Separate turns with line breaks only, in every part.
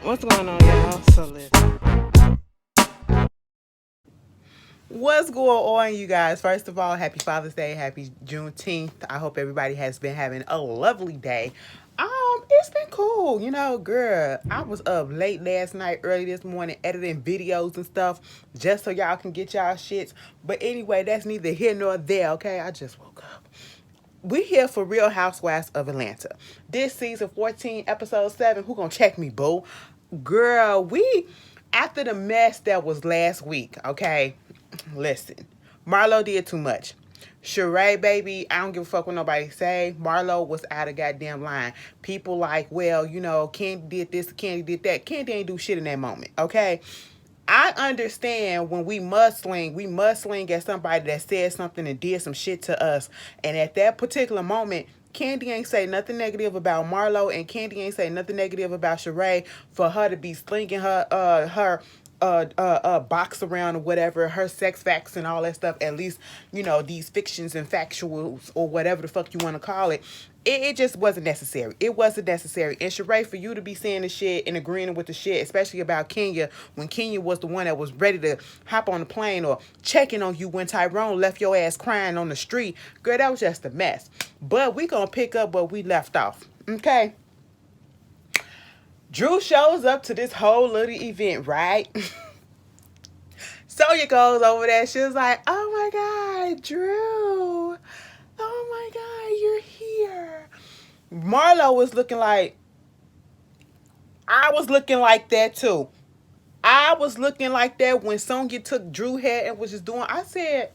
What's going on, y'all? So listen. What's going on, you guys? First of all, happy Father's Day, happy Juneteenth. I hope everybody has been having a lovely day. It's been cool, girl. I was up late last night, early this morning, editing videos and stuff, just so y'all can get y'all shits. But anyway, that's neither here nor there, okay? I just woke up. We here for Real Housewives of Atlanta. This season 14, episode 7. Who gonna check me, boo? Girl, after the mess that was last week, okay? Listen, Marlo did too much. Sheree, baby, I don't give a fuck what nobody say. Marlo was out of goddamn line. People like, well, Kandi did this, Kandi did that. Kandi ain't do shit in that moment, okay? I understand when we must swing at somebody that said something and did some shit to us. And at that particular moment, Kandi ain't say nothing negative about Marlo, and Kandi ain't say nothing negative about Sheree for her to be slinging her box around or whatever, her sex facts and all that stuff. At least, these fictions and factuals or whatever the fuck you want to call it. It just wasn't necessary. It wasn't necessary. And Sheree, for you to be saying the shit and agreeing with the shit, especially about Kenya, when Kenya was the one that was ready to hop on the plane or checking on you when Tyrone left your ass crying on the street, girl, that was just a mess. But we gonna pick up where we left off, okay? Drew shows up to this whole little event, right? Sanya goes over there. She was like, oh my God, Drew. Oh my God, you're here. Marlo was looking like, I was looking like that too. I was looking like that when Sanya took Drew head and was just doing, I said,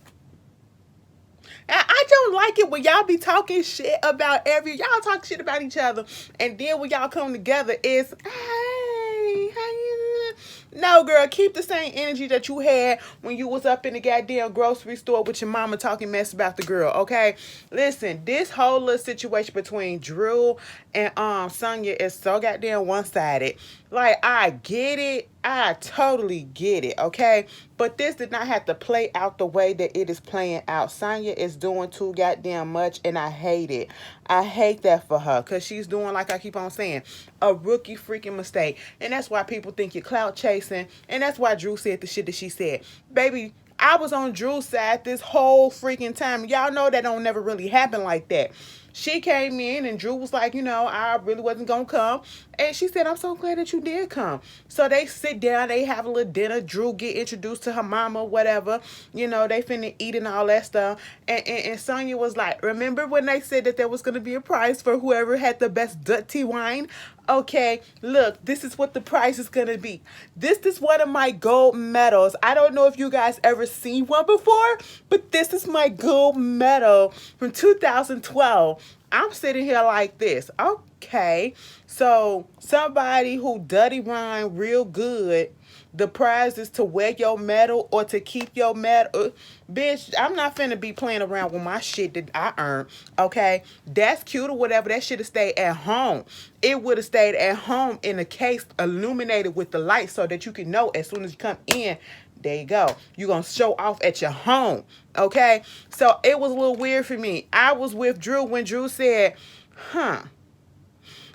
I don't like it when y'all be talking shit about y'all talk shit about each other, and then when y'all come together, it's, hey, how you? No, girl, keep the same energy that you had when you was up in the goddamn grocery store with your mama talking mess about the girl, okay? Listen, this whole little situation between Drew and Sanya is so goddamn one-sided. Like, I get it. I totally get it, okay? But this did not have to play out the way that it is playing out. Sanya is doing too goddamn much, and I hate it. I hate that for her, because she's doing, like I keep on saying, a rookie freaking mistake. And that's why people think you're clout chasing, and that's why Drew said the shit that she said. Baby, I was on Drew's side this whole freaking time. Y'all know that don't never really happen like that. She came in and Drew was like, I really wasn't going to come. And she said, I'm so glad that you did come. So they sit down, they have a little dinner. Drew get introduced to her mama, whatever. They finna eat and all that stuff. And Sanya was like, remember when they said that there was going to be a prize for whoever had the best dirty wine? Okay, look, this is what the prize is going to be. This is one of my gold medals. I don't know if you guys ever seen one before, but this is my gold medal from 2012. I'm sitting here like this. Okay, so somebody who dirty wine real good, the prize is to wear your medal or to keep your medal. Bitch, I'm not finna be playing around with my shit that I earned, okay? That's cute or whatever. That should have stayed at home. It would have stayed at home in a case illuminated with the light so that you can know as soon as you come in, there you go. You're going to show off at your home, okay? So it was a little weird for me. I was with Drew when Drew said,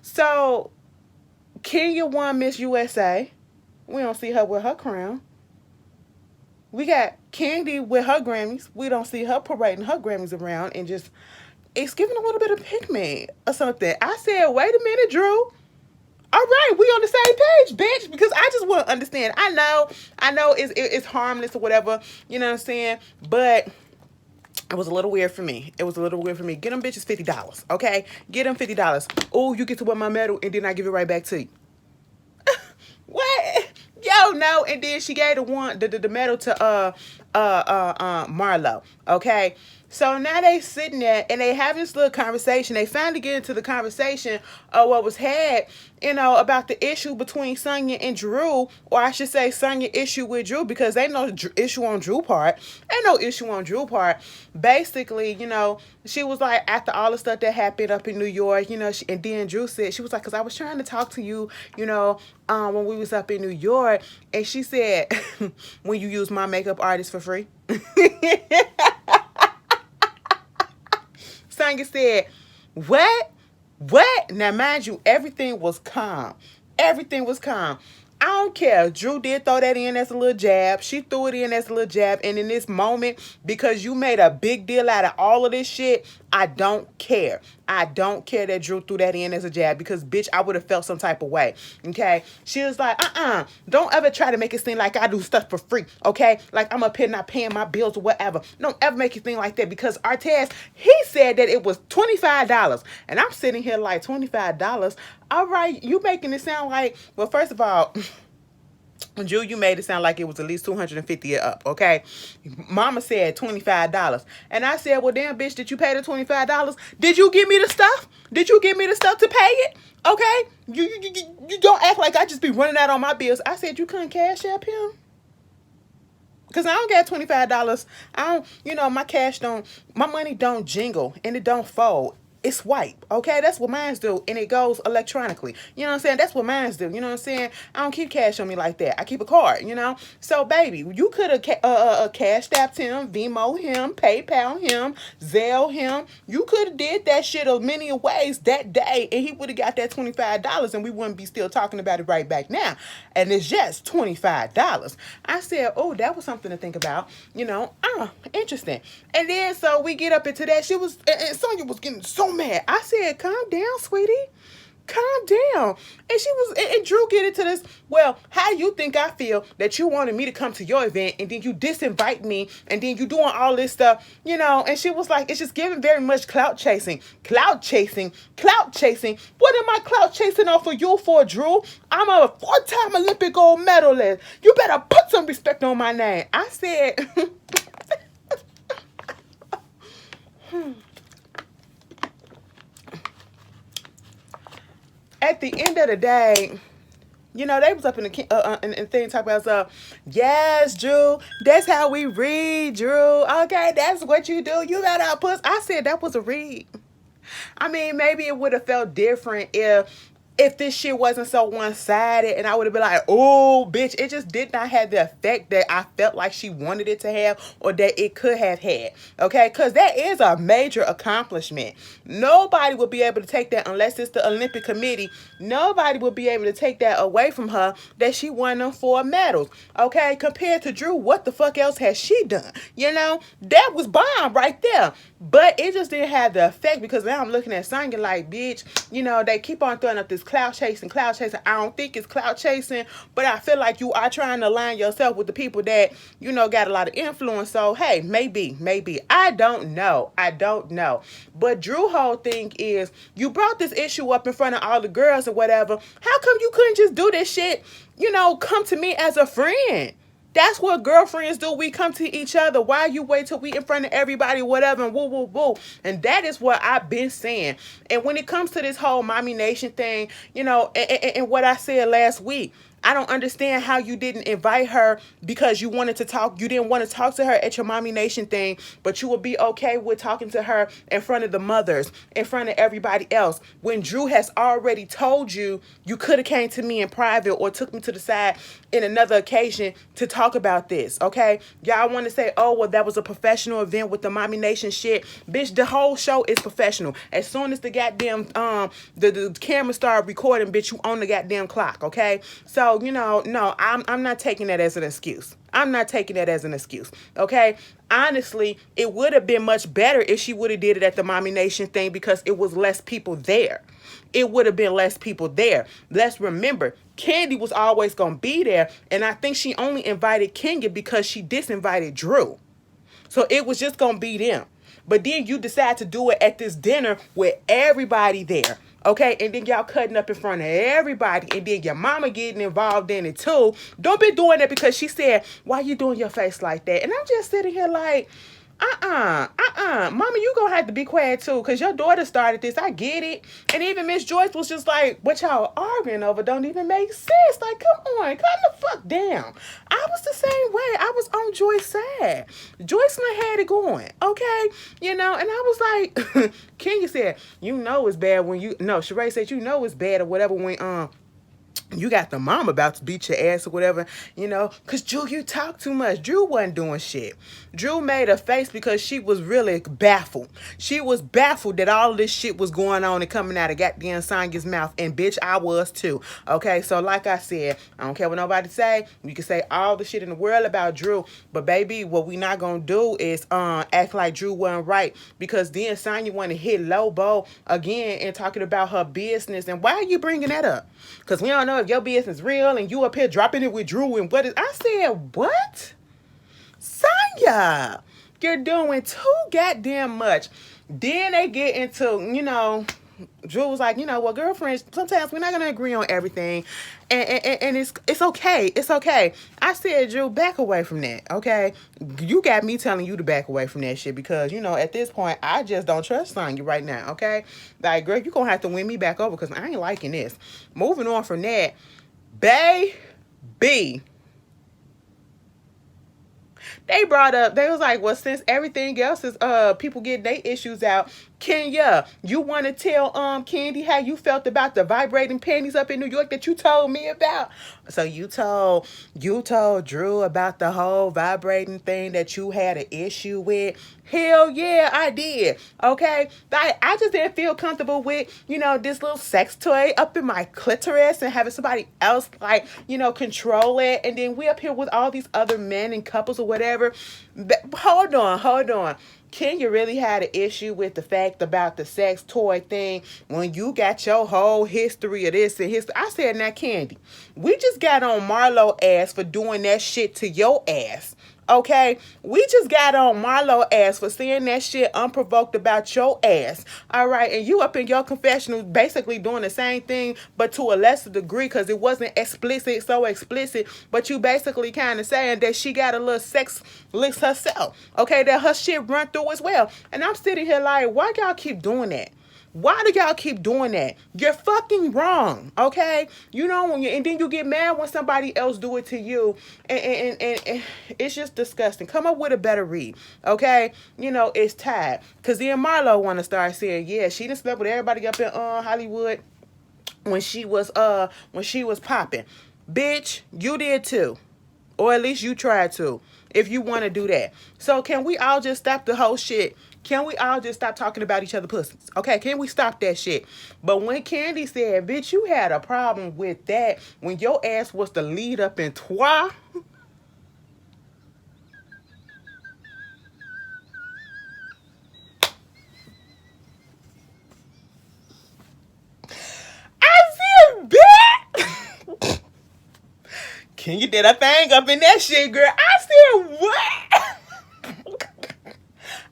so Kenya won Miss USA. We don't see her with her crown. We got Kandi with her Grammys. We don't see her parading her Grammys around and just, it's giving a little bit of pigment or something. I said, wait a minute, Drew. All right, we on the same page, bitch, because I just want to understand. I know it's harmless or whatever, you know what I'm saying? But it was a little weird for me. Get them bitches $50, okay? Get them $50. Oh, you get to wear my medal and then I give it right back to you. What? Yo, no. And then she gave the medal to Marlo. Okay. So now they sitting there and they having this little conversation. They finally get into the conversation of what was had, about the issue between Sanya and Drew, or I should say Sanya issue with Drew, because ain't no issue on Drew part. Basically, she was like, after all the stuff that happened up in New York, and then Drew said, she was like, because I was trying to talk to you, when we was up in New York, and she said, when you use my makeup artist for free. Sanya said, what? Now, mind you, everything was calm. Everything was calm. I don't care. Drew did throw that in as a little jab. She threw it in as a little jab. And in this moment, because you made a big deal out of all of this shit, I don't care. I don't care that Drew threw that in as a jab because, bitch, I would have felt some type of way. Okay? She was like, don't ever try to make it seem like I do stuff for free. Okay? Like I'm up here not paying my bills or whatever. Don't ever make it seem like that because Artez, he said that it was $25. And I'm sitting here like, $25? All right, you making it sound like, well, first of all, Drew, you made it sound like it was at least $250 up, okay? Mama said $25. And I said, well, damn, bitch, did you pay the $25? Did you give me the stuff? Did you give me the stuff to pay it? Okay? You don't act like I just be running out on my bills. I said, you couldn't cash app him? Because I don't got $25. I don't, my money don't jingle and it don't fold. It swipe, okay? That's what mines do, and it goes electronically. You know what I'm saying? That's what mines do. You know what I'm saying? I don't keep cash on me like that. I keep a card, you know? So, baby, you could have cash apped him, Venmo him, PayPal him, Zelle him. You could have did that shit of many ways that day, and he would have got that $25, and we wouldn't be still talking about it right back now. And it's just $25. I said, oh, that was something to think about. Interesting. And then, so we get up into that. And Sanya was getting so mad. I said, calm down, sweetie. Calm down. And Drew get into this, well, how you think I feel that you wanted me to come to your event and then you disinvite me and then you doing all this stuff, and she was like, it's just giving very much clout chasing. Clout chasing. Clout chasing. What am I clout chasing off of you for, Drew? I'm a 4-time Olympic gold medalist. You better put some respect on my name. I said, at the end of the day, they was up in the thing talking about yes, Drew, that's how we read, Drew. Okay, that's what you do. You got our puss. I said that was a read. I mean, maybe it would have felt different if this shit wasn't so one-sided and I would have been like, oh, bitch, it just did not have the effect that I felt like she wanted it to have or that it could have had, okay? Because that is a major accomplishment. Nobody will be able to take that unless it's the Olympic Committee. Nobody will be able to take that away from her that she won them 4 medals, okay? Compared to Drew, what the fuck else has she done? That was bomb right there. But it just didn't have the effect because now I'm looking at Sanya like, bitch, they keep on throwing up this clout chasing. I don't think it's clout chasing, but I feel like you are trying to align yourself with the people that, got a lot of influence. So, hey, maybe. I don't know. But Drew whole thing is, you brought this issue up in front of all the girls or whatever. How come you couldn't just do this shit, come to me as a friend? That's what girlfriends do. We come to each other. Why you wait till we in front of everybody, whatever, and woo, woo, woo. And that is what I've been saying. And when it comes to this whole Mommy Nation thing, and what I said last week, I don't understand how you didn't invite her because you wanted to talk. You didn't want to talk to her at your Mommy Nation thing, but you would be okay with talking to her in front of the mothers, in front of everybody else. When Drew has already told you, you could have came to me in private or took me to the side in another occasion to talk about this, okay? Y'all want to say, oh, well, that was a professional event with the Mommy Nation shit. Bitch, the whole show is professional. As soon as the goddamn, the camera started recording, bitch, you on the goddamn clock, okay? So, no, I'm not taking that as an excuse. Okay? Honestly, it would have been much better if she would have did it at the Mommy Nation thing because it was less people there. It would have been less people there. Let's remember, Kandi was always going to be there, and I think she only invited Kenya because she disinvited Drew. So it was just going to be them. But then you decide to do it at this dinner with everybody there. Okay, and then y'all cutting up in front of everybody, and then your mama getting involved in it too. Don't be doing that because she said, why you doing your face like that? And I'm just sitting here like, mama, you gonna have to be quiet too, because your daughter started this. I get it. And even Miss Joyce was just like, what y'all arguing over don't even make sense. Like, come on, calm the fuck down. I was the same way. I was on Joyce's side. Joyce and I had it going, okay? And I was like, Kenya said, it's bad when Sheree said, it's bad or whatever when you got the mom about to beat your ass or whatever, because Drew, you talk too much. Drew wasn't doing shit. Drew made a face because she was really baffled. She was baffled that all this shit was going on and coming out of goddamn Sanya's mouth. And bitch, I was too. Okay, so like I said, I don't care what nobody say. You can say all the shit in the world about Drew, but baby, what we not gonna do is act like Drew wasn't right, because then Sanya want to hit Lobo again and talking about her business. And why are you bringing that up? Because we don't know if your business is real and you up here dropping it with Drew and what is. I said, what? Sanya, you're doing too goddamn much. Then they get into, Drew was like, well, girlfriends, sometimes we're not going to agree on everything. And it's okay. It's okay. I said, Drew, back away from that, okay? You got me telling you to back away from that shit because, at this point, I just don't trust Sanya right now, okay? Like, girl, you're going to have to win me back over because I ain't liking this. Moving on from that, baby. They brought up, they was like, well, since everything else is people get their issues out, Kenya, you want to tell Kandi how you felt about the vibrating panties up in New York that you told me about? So you told Drew about the whole vibrating thing that you had an issue with? Hell yeah, I did. Okay, I just didn't feel comfortable with this little sex toy up in my clitoris and having somebody else control it, and then we up here with all these other men and couples or whatever. But hold on. Kenya really had an issue with the fact about the sex toy thing when you got your whole history of this and history. I said, now, Kandi, we just got on Marlo ass for doing that shit to your ass. Okay, we just got on Marlo ass for saying that shit unprovoked about your ass. All right, and you up in your confessional basically doing the same thing, but to a lesser degree because it wasn't so explicit, but you basically kind of saying that she got a little sex licks herself. Okay, that her shit run through as well. And I'm sitting here like, why y'all keep doing that? Why do y'all keep doing that? You're fucking wrong, okay? And then you get mad when somebody else do it to you, and it's just disgusting. Come up with a better read, okay? It's time. Because then Marlo want to start saying, yeah, she done slept with everybody up in Hollywood when she was popping. Bitch, you did too. Or at least you tried to, if you want to do that. So can we all just stop the whole shit? Can we all just stop talking about each other's pussies? Okay, can we stop that shit? But when Kandi said, bitch, you had a problem with that when your ass was the lead up in Trois. I said, bitch. Can you did a thing up in that shit, girl? I said, what?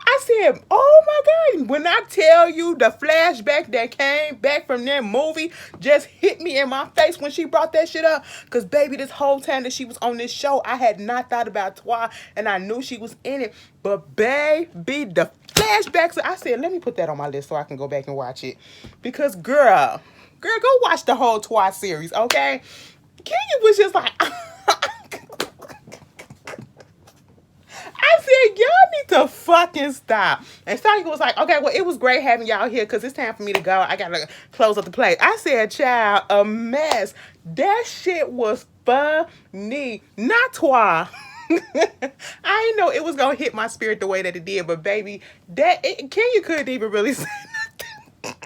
I said, oh my God, when I tell you the flashback that came back from that movie just hit me in my face when she brought that shit up. Because, baby, this whole time that she was on this show, I had not thought about Twa, and I knew she was in it. But, baby, the flashbacks, I said, let me put that on my list so I can go back and watch it. Because, girl, go watch the whole Twa series, okay? Kenya was just like... I said, y'all need to fucking stop. And Sanya was like, okay, well, it was great having y'all here because it's time for me to go. I got to close up the place. I said, child, a mess. That shit was funny. Not Twa. I didn't know it was going to hit my spirit the way that it did. But, baby, Kenya couldn't even really say nothing.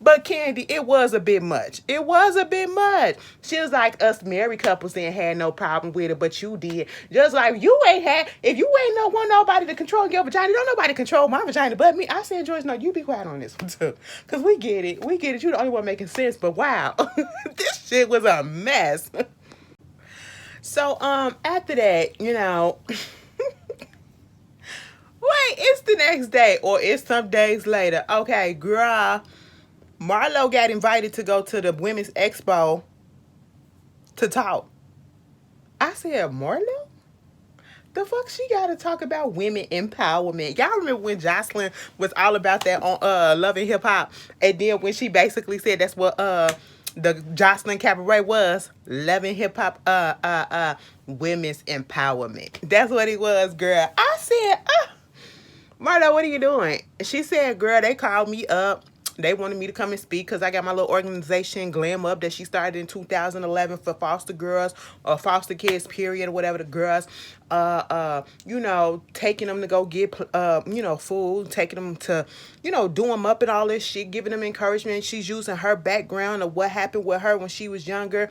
But Kandi, it was a bit much. It was a bit much. She was like, us married couples didn't have no problem with it, but you did. Just like you ain't had, if you ain't want nobody to control your vagina, don't nobody control my vagina but me. I said, Joyce, no, you be quiet on this one too. Because we get it. We get it. You're the only one making sense. But wow, this shit was a mess. So, after that, wait, it's the next day or it's some days later. Okay, girl. Marlo got invited to go to the women's expo to talk. I said, Marlo? The fuck she got to talk about women empowerment? Y'all remember when Jocelyn was all about that on Love and Hip Hop? And then when she basically said that's what the Jocelyn Cabaret was, Love and Hip Hop women's empowerment. That's what it was, girl. I said, Marlo, what are you doing? She said, girl, they called me up. They wanted me to come and speak because I got my little organization, Glam Up, that she started in 2011 for foster girls or foster kids, period, or whatever the girls. Taking them to go get, food, taking them to, do them up and all this shit, giving them encouragement. She's using her background of what happened with her when she was younger.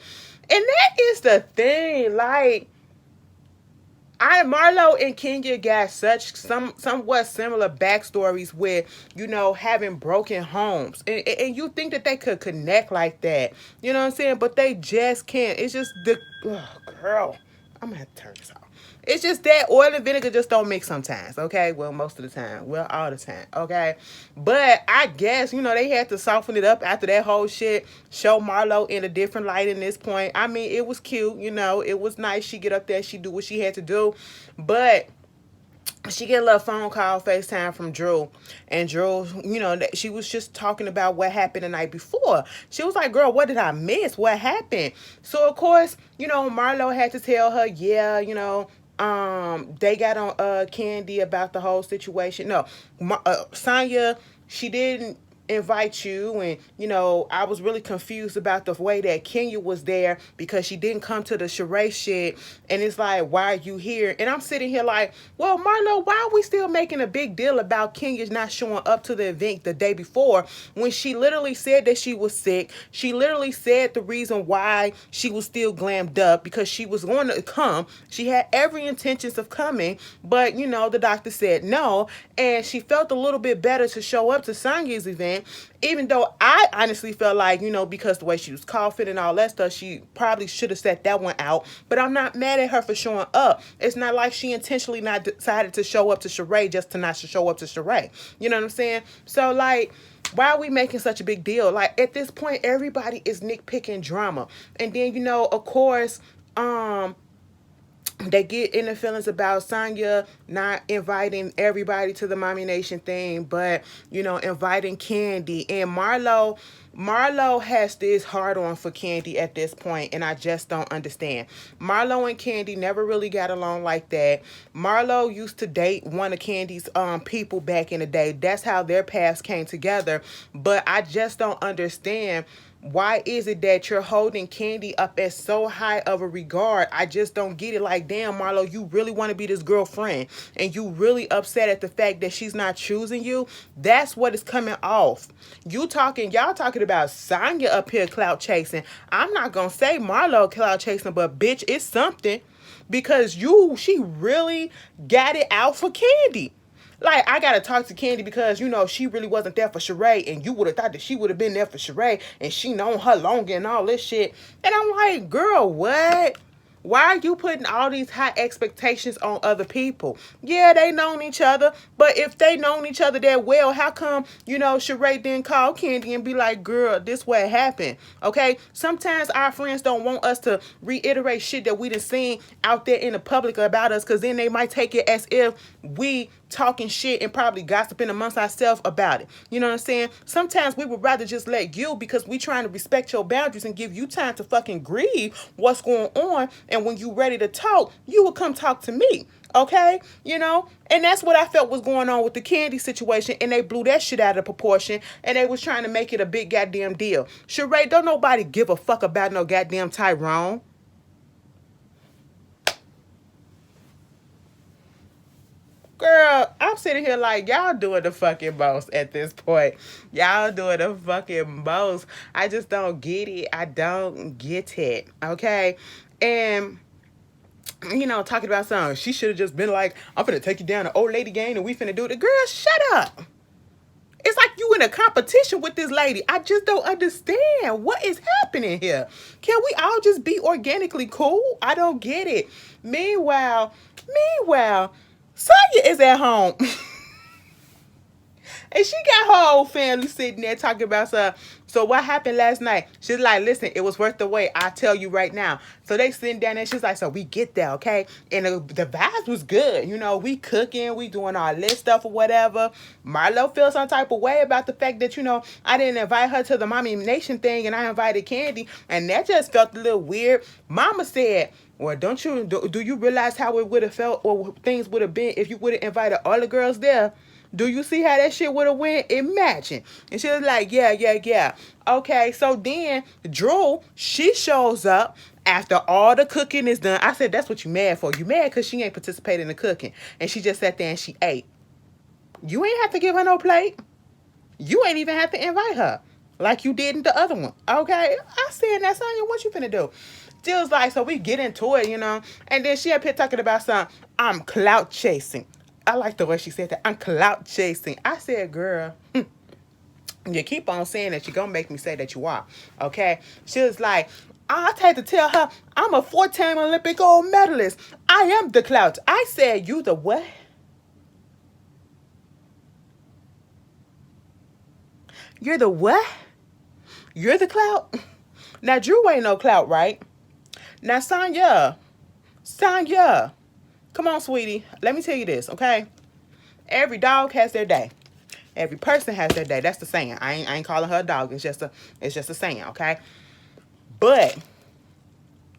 And that is the thing, like, Marlo and Kenya got such somewhat similar backstories with, having broken homes. And you think that they could connect like that. You know what I'm saying? But they just can't. It's just girl. I'm gonna have to turn this off. It's just that oil and vinegar just don't mix sometimes, okay? Well, most of the time. Well, all the time, okay? But I guess, they had to soften it up after that whole shit, show Marlo in a different light in this point. I mean, it was cute, it was nice. She get up there, she do what she had to do. But she get a little phone call, FaceTime from Drew. And Drew, she was just talking about what happened the night before. She was like, girl, what did I miss? What happened? So, of course, Marlo had to tell her, yeah, they got on Kandi about the whole situation. No, Sanya, she didn't invite you, and I was really confused about the way that Kenya was there because she didn't come to the Sheree shit, and it's like, why are you here? And I'm sitting here like, well, Marlo, why are we still making a big deal about Kenya's not showing up to the event the day before when she literally said that she was sick? She literally said the reason why she was still glammed up because she was going to come. She had every intentions of coming, but the doctor said no, and she felt a little bit better to show up to Sanya's event. Even though I honestly felt like, because the way she was coughing and all that stuff, she probably should have set that one out. But I'm not mad at her for showing up. It's not like she intentionally not decided to show up to Sheree just to not show up to Sheree. You know what I'm saying? So, like, why are we making such a big deal? Like, at this point, everybody is nitpicking drama. And then, of course, they get in the feelings about Sanya not inviting everybody to the Mommy Nation thing, but, inviting Kandi. And Marlo has this hard on for Kandi at this point, and I just don't understand. Marlo and Kandi never really got along like that. Marlo used to date one of Kandi's people back in the day. That's how their paths came together. But I just don't understand, why is it that you're holding Kandi up as so high of a regard? I just don't get it. Like, damn, Marlo, you really want to be this girlfriend and you really upset at the fact that she's not choosing you? That's what is coming off. Y'all talking about Sanya up here clout chasing. I'm not going to say Marlo clout chasing, but bitch, it's something, because she really got it out for Kandi. Like, I gotta talk to Kandi because, she really wasn't there for Sheree, and you would have thought that she would have been there for Sheree, and she known her longer and all this shit. And I'm like, girl, what? Why are you putting all these high expectations on other people? Yeah, they known each other, but if they known each other that well, how come, Sheree didn't call Kandi and be like, girl, this what happened, okay? Sometimes our friends don't want us to reiterate shit that we done seen out there in the public about us, because then they might take it as if we talking shit and probably gossiping amongst ourselves about it. You know what I'm saying? Sometimes we would rather just let you, because we trying to respect your boundaries and give you time to fucking grieve what's going on. And when you ready to talk, you will come talk to me. Okay? And that's what I felt was going on with the Kandi situation, and they blew that shit out of proportion, and they was trying to make it a big goddamn deal. Sheree, don't nobody give a fuck about no goddamn Tyrone. Girl, I'm sitting here like, y'all doing the fucking most at this point. Y'all doing the fucking most. I just don't get it. I don't get it. Okay? And, talking about something, she should have just been like, I'm finna take you down to old lady game and we finna do it. Girl, shut up. It's like you in a competition with this lady. I just don't understand. What is happening here? Can we all just be organically cool? I don't get it. Meanwhile, Sanya is at home. And she got her whole family sitting there talking about stuff. So what happened last night? She's like, listen, it was worth the wait. I'll tell you right now. So they sitting down there. She's like, so we get there, okay? And the vibes was good. We cooking. We doing all this stuff or whatever. Marlo feels some type of way about the fact that, I didn't invite her to the Mommy Nation thing and I invited Kandi. And that just felt a little weird. Mama said, well, do you realize how it would have felt or things would have been if you would have invited all the girls there? Do you see how that shit would have went? Imagine. And she was like, yeah, yeah, yeah. Okay, so then Drew, she shows up after all the cooking is done. I said, that's what you mad for. You mad because she ain't participating in the cooking. And she just sat there and she ate. You ain't have to give her no plate. You ain't even have to invite her like you did in the other one. Okay? I said, that's Sanya, what you finna do? She was like, so we get into it, And then she up here talking about something, I'm clout chasing. I like the way she said that. I'm clout chasing. I said, girl, you keep on saying that you're going to make me say that you are. Okay? She was like, I had to tell her, I'm a 4-time Olympic gold medalist. I am the clout. I said, you the what? You're the what? You're the clout? Now, Drew ain't no clout, right? Now, Sanya, come on, sweetie. Let me tell you this, okay? Every dog has their day. Every person has their day. That's the saying. I ain't calling her a dog. It's just a saying, okay? But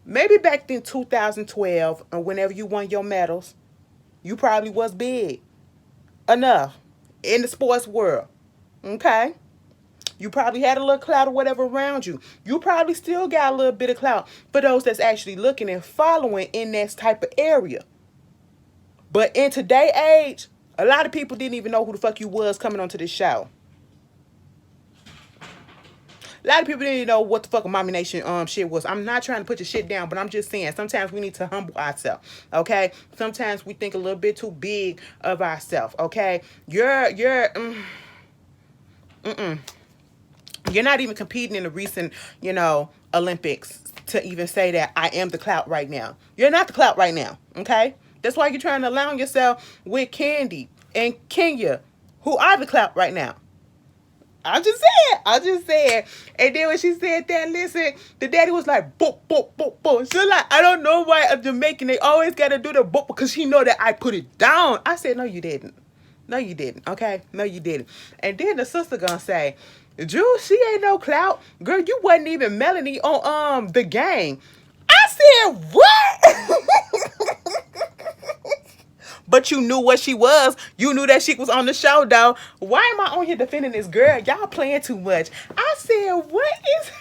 maybe back in 2012, or whenever you won your medals, you probably was big enough in the sports world, okay? You probably had a little clout or whatever around you. You probably still got a little bit of clout for those that's actually looking and following in that type of area. But in today's age, a lot of people didn't even know who the fuck you was coming onto this show. A lot of people didn't even know what the fuck a Mommy Nation shit was. I'm not trying to put your shit down, but I'm just saying sometimes we need to humble ourselves. Okay? Sometimes we think a little bit too big of ourselves. Okay? You're not even competing in the recent, Olympics to even say that I am the clout right now. You're not the clout right now, okay? That's why you're trying to align yourself with Kandi and Kenya, who are the clout right now. I just said. And then when she said that, listen, the daddy was like, boop, boop, boop, boop. She's like, I don't know why a Jamaican, they always got to do the boop because he know that I put it down. I said, no, you didn't. No, you didn't, okay? No, you didn't. And then the sister gonna say, Drew, she ain't no clout. Girl, you wasn't even Melanie on the gang. I said, what? But you knew what she was. You knew that she was on the show, though. Why am I on here defending this girl? Y'all playing too much. I said, what is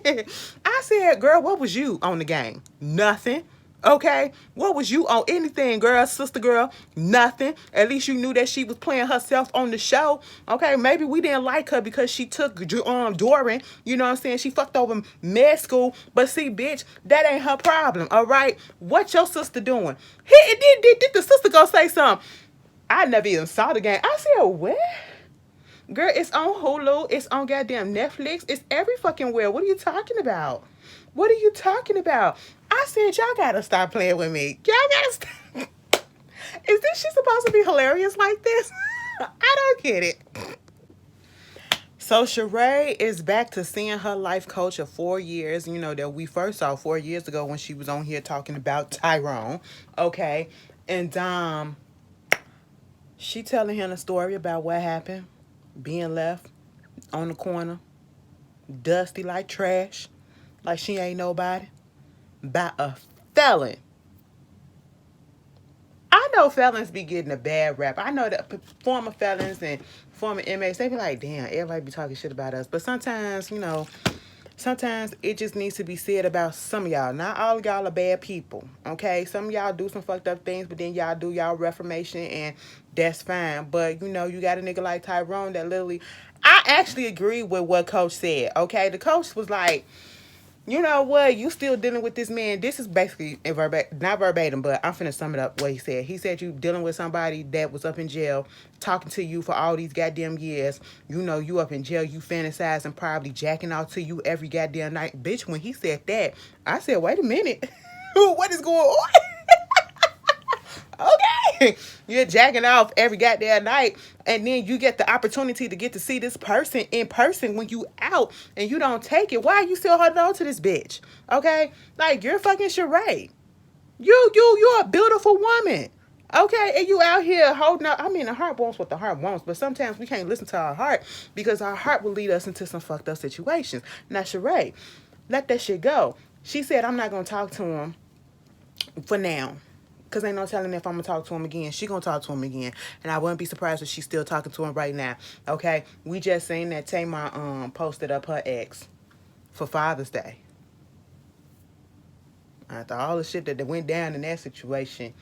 happening? I said, girl, what was you on the gang? Nothing. Okay, what was you on anything, girl, sister girl? Nothing. At least you knew that she was playing herself on the show. Okay, maybe we didn't like her because she took Doran. You know what I'm saying? She fucked over med school. But see, bitch, that ain't her problem. All right, what your sister doing? Did the sister go say something? I never even saw the game. I said, what? Girl, it's on Hulu. It's on goddamn Netflix. It's every fucking where. What are you talking about? What are you talking about? I said, y'all gotta stop playing with me. Y'all gotta stop. Is this shit supposed to be hilarious like this? I don't get it. So Sheree is back to seeing her life coach of 4 years, that we first saw 4 years ago when she was on here talking about Tyrone. Okay. And she telling him a story about what happened, being left on the corner, dusty like trash, like she ain't nobody, by a felon. I know felons be getting a bad rap. I know that former felons and former inmates, they be like, damn, everybody be talking shit about us. But sometimes, sometimes it just needs to be said about some of y'all. Not all of y'all are bad people, okay? Some of y'all do some fucked up things, but then y'all do y'all reformation, and that's fine. But, you got a nigga like Tyrone that literally... I actually agree with what Coach said, okay? The coach was like, you know what? You still dealing with this man. This is basically, not verbatim, but I'm finna sum it up what he said. He said you dealing with somebody that was up in jail, talking to you for all these goddamn years. You up in jail, you fantasizing, probably jacking off to you every goddamn night. Bitch, when he said that, I said, wait a minute. What is going on? Okay, you're jacking off every goddamn night, and then you get the opportunity to get to see this person in person when you out, and you don't take it. Why are you still holding on to this bitch? Okay, like, you're fucking Sheree. You're a beautiful woman. Okay, and you out here holding out. I mean, the heart wants what the heart wants, but sometimes we can't listen to our heart because our heart will lead us into some fucked up situations. Now, Sheree, let that shit go. She said, I'm not gonna talk to him for now. Because ain't no telling if I'm going to talk to him again. She going to talk to him again. And I wouldn't be surprised if she's still talking to him right now. Okay? We just seen that Tamar posted up her ex for Father's Day. After all the shit that went down in that situation,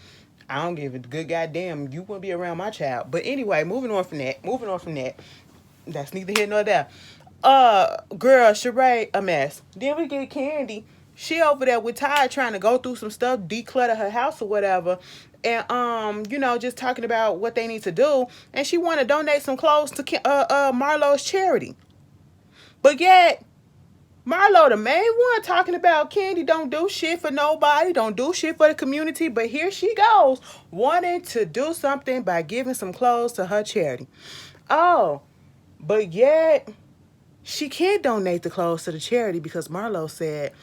I don't give a good goddamn. You wouldn't be around my child. But anyway, moving on from that. That's neither here nor there. Girl, Sheree, a mess. Then we get Kandi. She over there with Ty trying to go through some stuff, declutter her house or whatever. And just talking about what they need to do. And she want to donate some clothes to Marlo's charity. But yet, Marlo, the main one, talking about Kandi don't do shit for nobody, don't do shit for the community, but here she goes, wanting to do something by giving some clothes to her charity. Oh, but yet, she can't donate the clothes to the charity because Marlo said,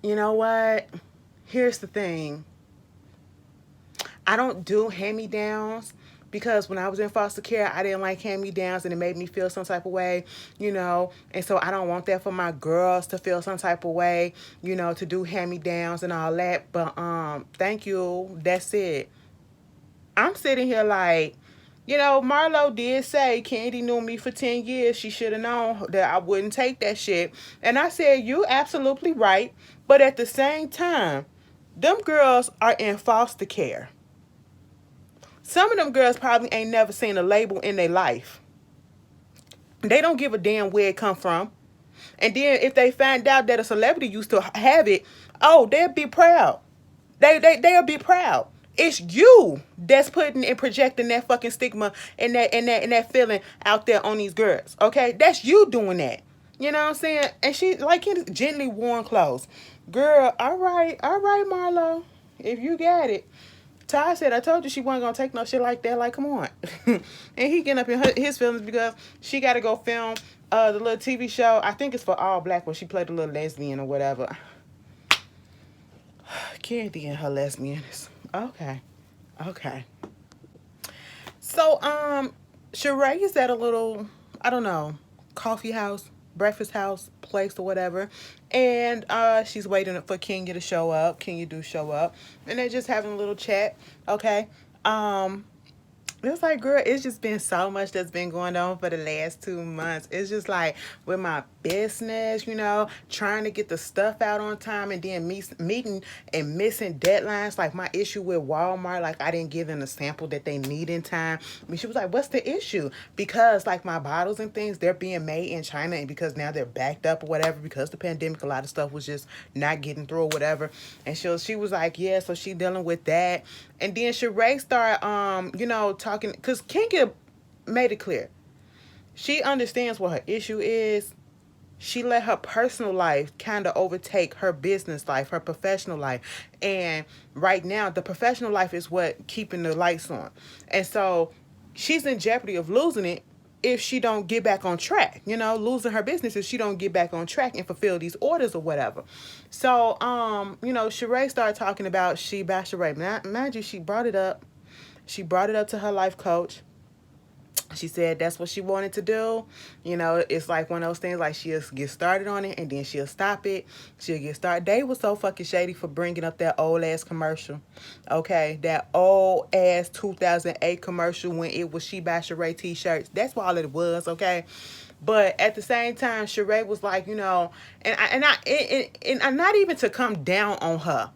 you know what? Here's the thing. I don't do hand-me-downs because when I was in foster care, I didn't like hand-me-downs and it made me feel some type of way, and so I don't want that for my girls to feel some type of way, to do hand-me-downs and all that. But thank you. That's it. I'm sitting here like, Marlo did say Kandi knew me for 10 years. She should have known that I wouldn't take that shit. And I said, you absolutely right. But at the same time, them girls are in foster care. Some of them girls probably ain't never seen a label in their life. They don't give a damn where it come from. And then if they find out that a celebrity used to have it, they'll be proud. They'll be proud. It's you that's putting and projecting that fucking stigma and that feeling out there on these girls. Okay? That's you doing that. You know what I'm saying? And she like gently worn clothes. Girl, all right, Marlo. If you got it. Ty said, I told you she wasn't going to take no shit like that. Like, come on. And he getting up in his feelings because she got to go film the little TV show. I think it's for All Black where she played a little lesbian or whatever. Kandi and her lesbianness. Okay. So, Sheree is at a little, I don't know, coffee house, breakfast house, place or whatever. And she's waiting for Kenya to show up. Kenya do show up. And they're just having a little chat. Okay. It's like, girl, it's just been so much that's been going on for the last 2 months. It's just like with my business, trying to get the stuff out on time and then meeting and missing deadlines. Like my issue with Walmart, like I didn't give them the sample that they need in time. I mean, she was like, what's the issue? Because like my bottles and things, they're being made in China and because now they're backed up or whatever because the pandemic, a lot of stuff was just not getting through or whatever. And she was like, yeah, so she dealing with that. And then Sheree started, talking, because Kinga made it clear. She understands what her issue is. She let her personal life kind of overtake her business life, her professional life. And right now, the professional life is what keeping the lights on. And so she's in jeopardy of losing it if she don't get back on track, losing her business if she don't get back on track and fulfill these orders or whatever. So, Sheree started talking about Sheree. Mind you, she brought it up. She brought it up to her life coach. She said that's what she wanted to do. It's like one of those things like she'll get started on it and then she'll stop it. She'll get started. They were so fucking shady for bringing up that old ass commercial. Okay? That old ass 2008 commercial when it was She Buy Sheree t-shirts. That's what all it was, okay? But at the same time, Sheree was like, and not even to come down on her.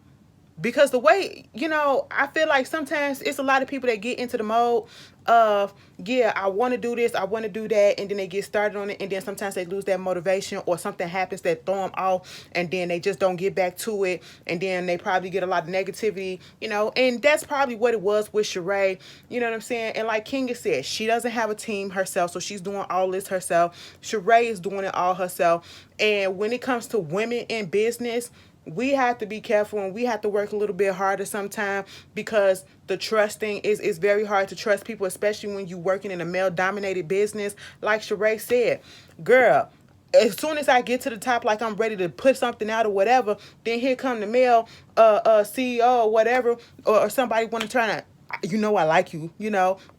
Because the way, I feel like sometimes it's a lot of people that get into the mode of, yeah, I want to do this, I want to do that, and then they get started on it, and then sometimes they lose that motivation or something happens that throw them off, and then they just don't get back to it, and then they probably get a lot of negativity, and that's probably what it was with Sheree, you know what I'm saying? And like Kinga said, she doesn't have a team herself, so she's doing all this herself. Sheree is doing it all herself, and when it comes to women in business, we have to be careful and we have to work a little bit harder sometimes because the trusting is very hard to trust people, especially when you're working in a male-dominated business. Like Sheree said, girl, as soon as I get to the top, like I'm ready to put something out or whatever, then here come the male CEO or whatever, or somebody want to try to, I like you,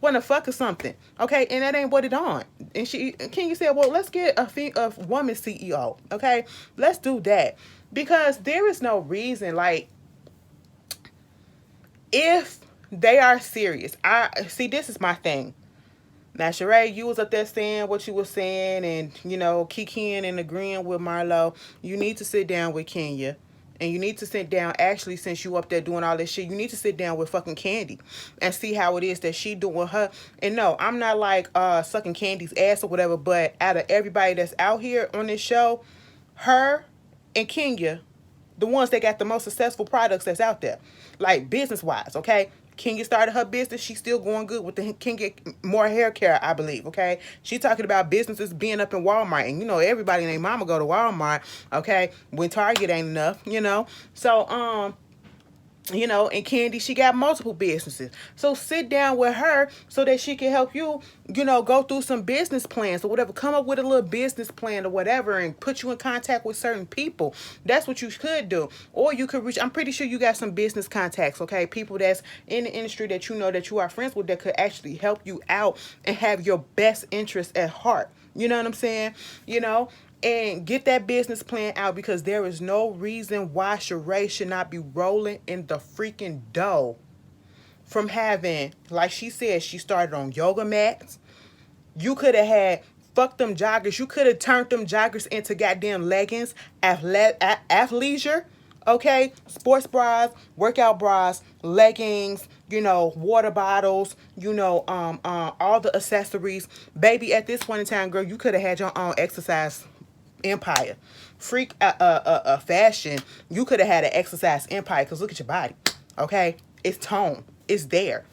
want to fuck or something. Okay, and that ain't what it on. And Kenya said, well, let's get a woman CEO. Okay, let's do that. Because there is no reason, like, if they are serious, I see, this is my thing. Now, Sheree, you was up there saying what you was saying and, kikiing and agreeing with Marlo. You need to sit down with Kenya. And you need to sit down, actually, since you up there doing all this shit, you need to sit down with fucking Kandi and see how it is that she doing her. And no, I'm not like sucking Kandi's ass or whatever, but out of everybody that's out here on this show, her and Kenya, the ones that got the most successful products that's out there, like business wise, okay? Kenya started her business. She's still going good with the Kenya more hair care, I believe, okay? She talking about businesses being up in Walmart. And, everybody and their mama go to Walmart, okay? When Target ain't enough, So, and Kandi, she got multiple businesses. So sit down with her so that she can help you, go through some business plans or whatever. Come up with a little business plan or whatever and put you in contact with certain people. That's what you could do. Or you could reach, I'm pretty sure you got some business contacts, okay? People that's in the industry that that you are friends with that could actually help you out and have your best interest at heart. You know what I'm saying? And get that business plan out, because there is no reason why Sheree should not be rolling in the freaking dough from having, like she said, she started on yoga mats. You could have had, fuck them joggers. You could have turned them joggers into goddamn leggings, athleisure, okay? Sports bras, workout bras, leggings, water bottles, all the accessories. Baby, at this point in time, girl, you could have had your own exercise empire. Freak fashion, you could have had an exercise empire, because look at your body, okay? It's tone. It's there.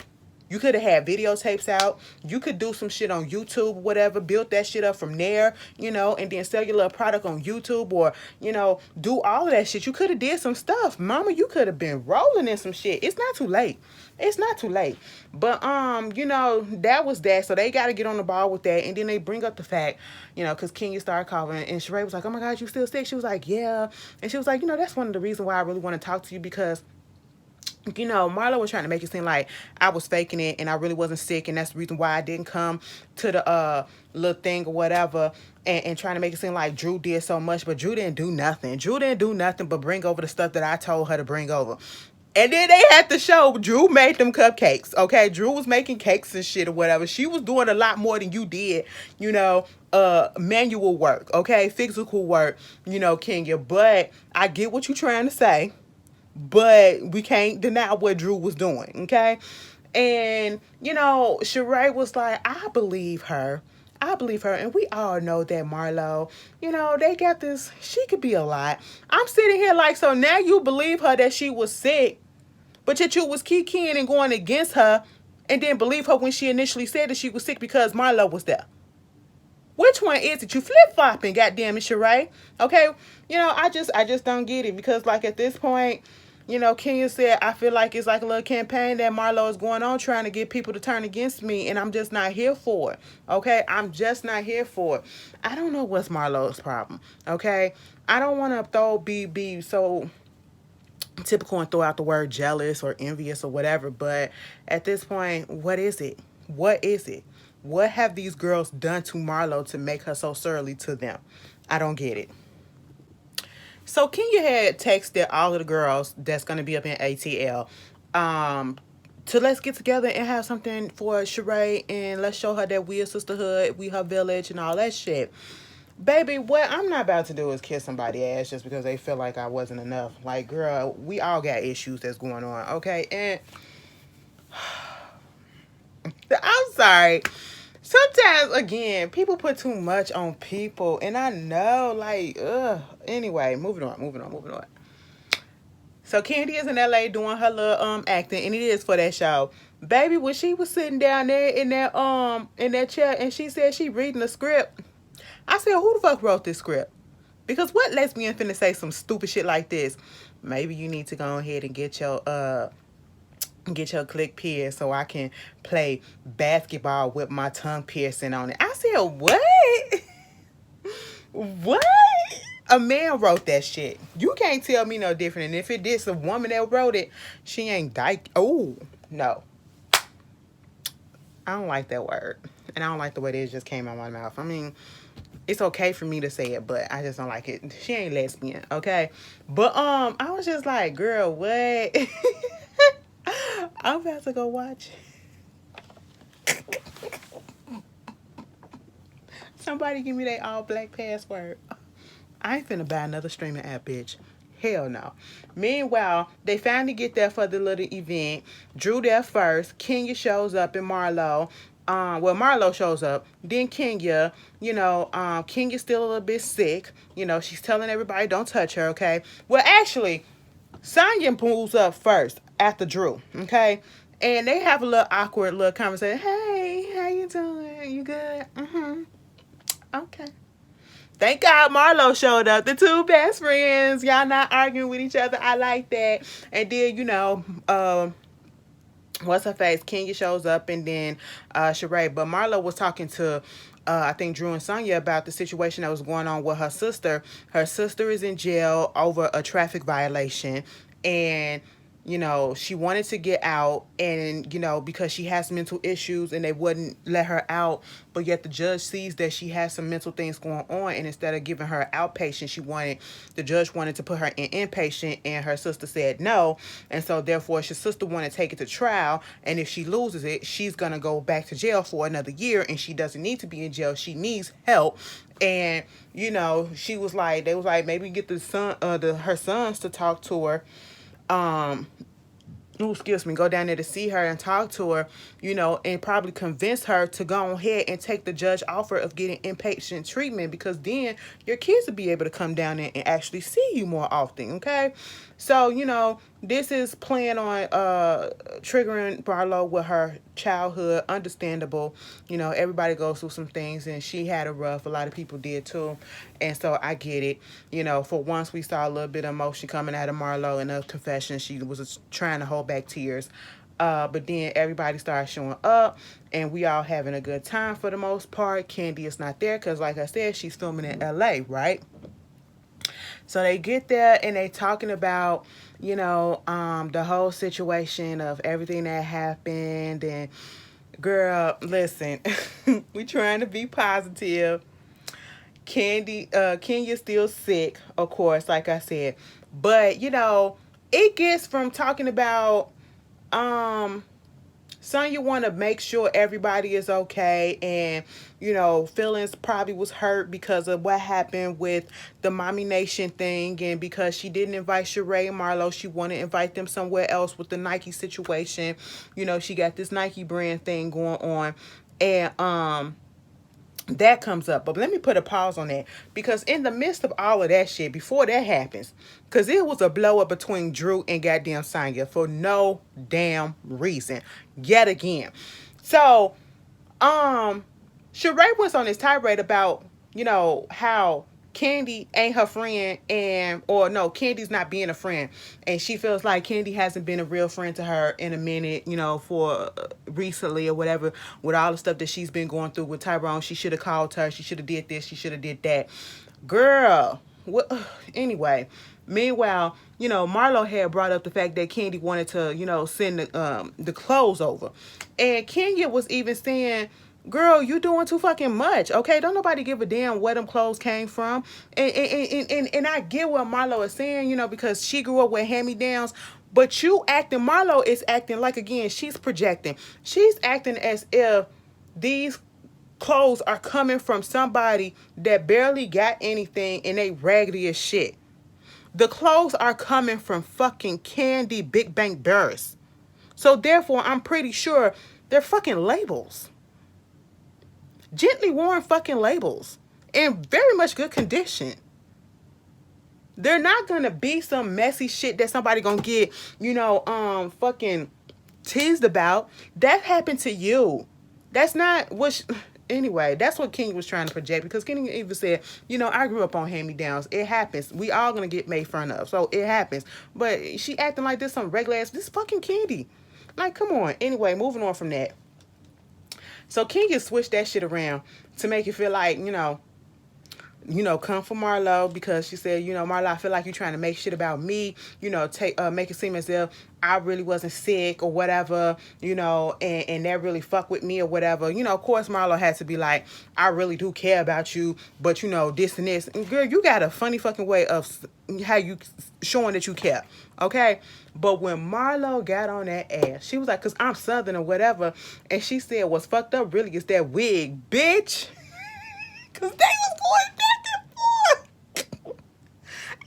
You could have had videotapes out. You could do some shit on YouTube, whatever, build that shit up from there, and then sell your little product on YouTube, or, do all of that shit. You could have did some stuff. Mama, you could have been rolling in some shit. It's not too late. It's not too late. But, that was that. So they got to get on the ball with that. And then they bring up the fact, because Kenya started calling, and Sheree was like, oh my God, you still sick? She was like, yeah. And she was like, that's one of the reasons why I really want to talk to you, because Marlo was trying to make it seem like I was faking it and I really wasn't sick, and that's the reason why I didn't come to the little thing or whatever, and trying to make it seem like Drew did so much, but Drew didn't do nothing. Drew didn't do nothing but bring over the stuff that I told her to bring over. And then they had to show Drew made them cupcakes, okay? Drew was making cakes and shit or whatever. She was doing a lot more than you did, manual work, okay? Physical work, Kenya. But I get what you're trying to say. But we can't deny what Drew was doing, okay? And, Sheree was like, I believe her. And we all know that Marlo, they got this, she could be a lot. I'm sitting here like, so now you believe her that she was sick, but yet you was kikiing and going against her, and then believe her when she initially said that she was sick because Marlo was there. Which one is it? You flip-flopping, goddamn it, Sheree. Okay? I just don't get it, because, like, at this point, Kenya said, I feel like it's like a little campaign that Marlo is going on trying to get people to turn against me, and I'm just not here for it. Okay? I'm just not here for it. I don't know what's Marlo's problem. Okay? I don't want to be so typical and throw out the word jealous or envious or whatever, but at this point, what is it? What is it? What have these girls done to Marlo to make her so surly to them? I don't get it. So Kenya had texted all of the girls that's going to be up in ATL to let's get together and have something for Sheree, and let's show her that we a sisterhood, we her village, and all that shit. Baby, what I'm not about to do is kiss somebody's ass just because they feel like I wasn't enough. Like, girl, we all got issues that's going on, okay? And I'm sorry. Sometimes, again, people put too much on people, and I know, like, ugh. Anyway, moving on. So Kandi is in LA doing her little acting, and it is for that show. Baby, when she was sitting down there in that chair, and she said she reading the script, I said, who the fuck wrote this script? Because what lesbian finna say some stupid shit like this? Maybe you need to go ahead and get your click pierced so I can play basketball with my tongue piercing on it. I said, what? What? A man wrote that shit. You can't tell me no different. And if it is a woman that wrote it, she ain't dyke. Oh, no. I don't like that word. And I don't like the way it just came out my mouth. I mean, it's okay for me to say it, but I just don't like it. She ain't lesbian, okay? But I was just like, girl, what? I'm about to go watch. Somebody give me that all black password. I ain't finna buy another streaming app, bitch. Hell no. Meanwhile, they finally get there for the little event. Drew there first. Kenya shows up and Marlo. Marlo shows up. Then Kenya, Kenya's still a little bit sick. She's telling everybody don't touch her, okay? Well, actually, Sanya pulls up first after Drew, okay? And they have a little awkward little conversation. Hey, how you doing? You good? Mm-hmm. Okay. Thank God Marlo showed up. The two best friends. Y'all not arguing with each other. I like that. And then, what's her face? Kenya shows up and then Sheree. But Marlo was talking to I think Drew and Sanya about the situation that was going on with her sister. Her sister is in jail over a traffic violation. And she wanted to get out and, because she has mental issues and they wouldn't let her out. But yet the judge sees that she has some mental things going on. And instead of giving her outpatient, the judge wanted to put her in inpatient, and her sister said no. And so therefore, her sister wanted to take it to trial. And if she loses it, she's going to go back to jail for another year. And she doesn't need to be in jail. She needs help. And, they was like, maybe get her sons to talk to her. Go down there to see her and talk to her, and probably convince her to go ahead and take the judge offer of getting inpatient treatment, because then your kids will be able to come down there and actually see you more often, okay? So, this is playing on triggering Marlo with her childhood. Understandable. Everybody goes through some things, and she had a rough. A lot of people did too. And so I get it. For once we saw a little bit of emotion coming out of Marlo in a confession. She was trying to hold back tears. But then everybody started showing up, and we all having a good time for the most part. Kandi is not there because, like I said, she's filming in LA, right? So they get there and they talking about, the whole situation of everything that happened. And girl, listen, we trying to be positive. Kenya's still sick, of course, like I said. But, it gets from talking about, Sanya want to make sure everybody is okay, and feelings probably was hurt because of what happened with the Mommy Nation thing, and because she didn't invite Sheree and Marlo, she want to invite them somewhere else with the Nike situation. She got this Nike brand thing going on, and that comes up. But let me put a pause on that, because in the midst of all of that shit, before that happens, because it was a blow up between Drew and goddamn Sanya for no damn reason yet again. So Sheree was on this tirade about how Kandi ain't her friend, Kandi's not being a friend, and she feels like Kandi hasn't been a real friend to her in a minute, for recently or whatever, with all the stuff that she's been going through with Tyrone. She should have called her, she should have did this, she should have did that. Girl, anyway, meanwhile, Marlo had brought up the fact that Kandi wanted to, send the clothes over, and Kenya was even saying, girl, you doing too fucking much, okay? Don't nobody give a damn where them clothes came from. And I get what Marlo is saying, because she grew up with hand-me-downs. But Marlo is acting like, again, she's projecting. She's acting as if these clothes are coming from somebody that barely got anything and they raggedy as shit. The clothes are coming from fucking Kandi Big Bank Burris. So therefore, I'm pretty sure they're fucking labels. Gently worn fucking labels in very much good condition. They're not gonna be some messy shit that somebody gonna get, fucking teased about. That happened to you. That's not what. Anyway, that's what King was trying to project, because King even said, I grew up on hand-me-downs. It happens. We all gonna get made fun of, so it happens. But she acting like this some regular ass. This fucking Kandi. Like, come on. Anyway, moving on from that. So King has switched that shit around to make it feel like, come for Marlo because she said, Marlo, I feel like you're trying to make shit about me, make it seem as if I really wasn't sick or whatever, and that really fucked with me or whatever. Of course, Marlo had to be like, I really do care about you, but this and this. And girl, you got a funny fucking way of how you showing that you care, okay? But when Marlo got on that ass, she was like, because I'm Southern or whatever, and she said, what's fucked up really is that wig, bitch. Because they was going back and forth.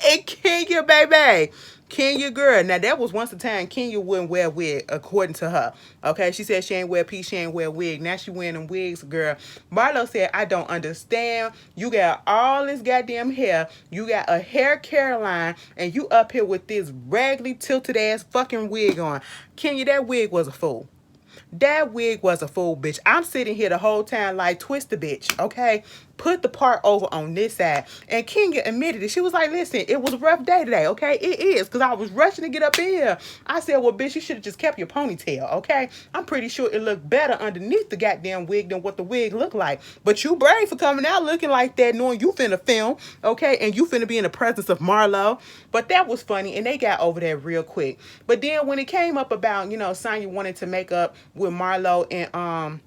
And Kenya, baby. Kenya girl. Now, that was once a time Kenya wouldn't wear a wig, according to her. Okay? She said she ain't wear she ain't wear a wig. Now she wearing them wigs, girl. Marlo said, I don't understand. You got all this goddamn hair. You got a hair Caroline. And you up here with this raggedy, tilted ass fucking wig on. Kenya, that wig was a fool. That wig was a fool, bitch. I'm sitting here the whole time like, twist the bitch, okay? Put the part over on this side. And Kenya admitted it. She was like, listen, it was a rough day today, okay? It is, because I was rushing to get up in here. I said, well, bitch, you should have just kept your ponytail, okay? I'm pretty sure it looked better underneath the goddamn wig than what the wig looked like. But you brave for coming out looking like that, knowing you finna film, okay? And you finna be in the presence of Marlo. But that was funny, and they got over that real quick. But then when it came up about, Sanya wanted to make up with Marlo and,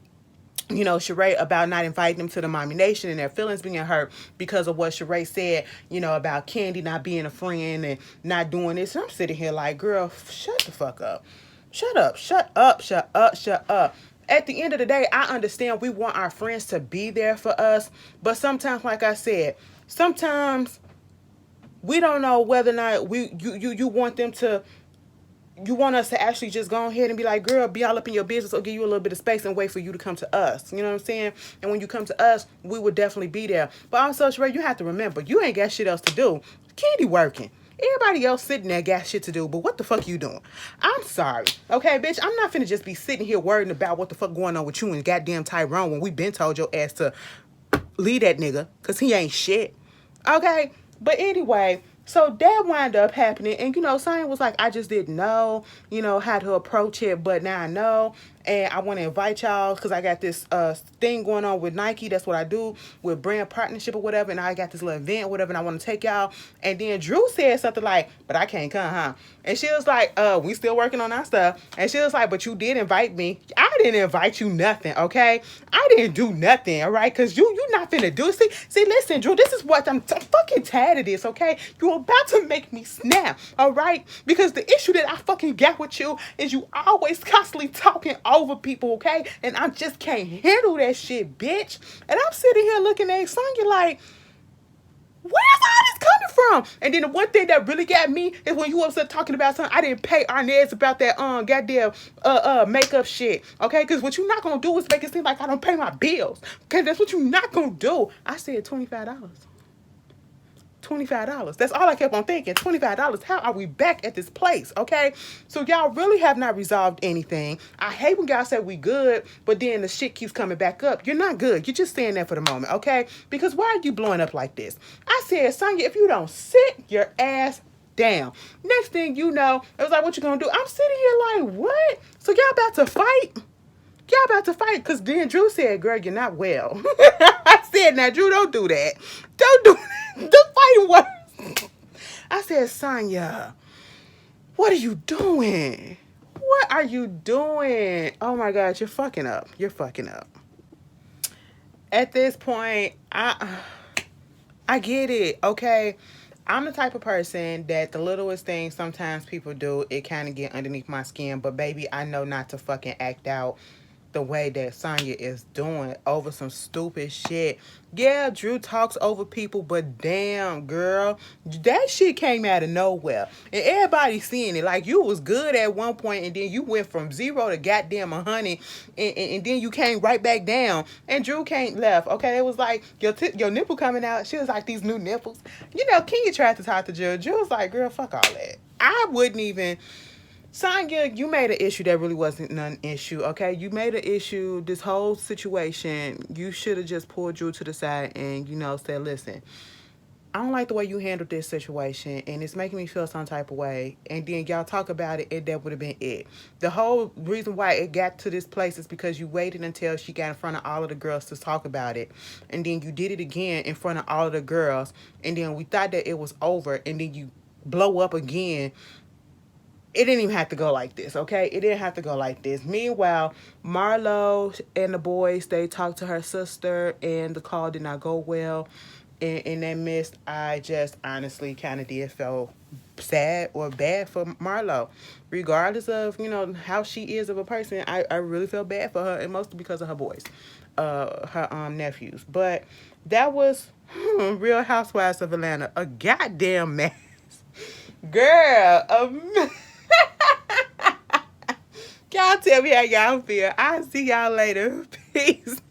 Sheree about not inviting them to the Mommy Nation and their feelings being hurt because of what Sheree said, about Kandi not being a friend and not doing this. And I'm sitting here like, girl, shut the fuck up. Shut up, shut up, shut up, shut up. At the end of the day, I understand we want our friends to be there for us. But sometimes, like I said, sometimes we don't know whether or not you want them to, you want us to actually just go ahead and be like, girl, be all up in your business or give you a little bit of space and wait for you to come to us. You know what I'm saying? And when you come to us, we would definitely be there. But also, Sheree, you have to remember, you ain't got shit else to do. Kandi working. Everybody else sitting there got shit to do, but what the fuck you doing? I'm sorry. Okay, bitch, I'm not finna just be sitting here worrying about what the fuck going on with you and goddamn Tyrone when we been told your ass to leave that nigga, because he ain't shit. Okay? But anyway, so that wound up happening. And, Sanya was like, I just didn't know, how to approach it. But now I know. And I want to invite y'all because I got this thing going on with Nike. That's what I do with brand partnership or whatever. And I got this little event or whatever. And I want to take y'all. And then Drew said something like, but I can't come, huh? And she was like, we still working on our stuff. And she was like, but you did invite me. I didn't invite you nothing, okay? I didn't do nothing, all right? Because you not finna do it. See, listen, Drew, this is what I'm fucking tired of this, okay? You're about to make me snap, all right? Because the issue that I fucking got with you is you always constantly talking over people, okay? And I just can't handle that shit, bitch. And I'm sitting here looking at Sanya like, where's all this coming from? And then the one thing that really got me is when you upset talking about something, I didn't pay Arnez about that goddamn makeup shit. Okay? Because what you're not gonna do is make it seem like I don't pay my bills. Okay, that's what you're not gonna do. I said $25. $25. That's all I kept on thinking. $25. How are we back at this place? Okay? So y'all really have not resolved anything. I hate when y'all say we good, but then the shit keeps coming back up. You're not good. You're just staying there for the moment, okay? Because why are you blowing up like this? I said, Sanya, if you don't sit your ass down. Next thing you know, it was like, what you gonna do? I'm sitting here like, what? So y'all about to fight? Y'all about to fight? Because then Drew said, girl, you're not well. I said, now, Drew, don't do that. Don't do that. The fighting words. I said, Sanya, what are you doing? What are you doing? Oh, my God, you're fucking up. You're fucking up. At this point, I get it, okay? I'm the type of person that the littlest thing sometimes people do, it kind of get underneath my skin. But, baby, I know not to fucking act out the way that Sanya is doing over some stupid shit. Yeah, Drew talks over people, but damn, girl, that shit came out of nowhere. And everybody's seeing it. Like, you was good at one point, and then you went from 0 to goddamn 100, and then you came right back down. And Drew came left, okay? It was like, your nipple coming out. She was like, these new nipples. Kenya tried to talk to Drew. Drew was like, girl, fuck all that. I wouldn't even... Sanya, you made an issue that really wasn't none issue, okay? You made an issue, this whole situation, you should have just pulled Drew to the side and, said, listen, I don't like the way you handled this situation, and it's making me feel some type of way. And then y'all talk about it, and that would have been it. The whole reason why it got to this place is because you waited until she got in front of all of the girls to talk about it, and then you did it again in front of all of the girls, and then we thought that it was over, and then you blow up again. It didn't even have to go like this, okay? It didn't have to go like this. Meanwhile, Marlo and the boys, they talked to her sister, and the call did not go well. In that midst, I just honestly kind of did feel sad or bad for Marlo. Regardless of, how she is of a person, I really feel bad for her, and mostly because of her boys, her nephews. But that was Real Housewives of Atlanta. A goddamn mess. Girl, y'all tell me how y'all feel. I'll see y'all later. Peace.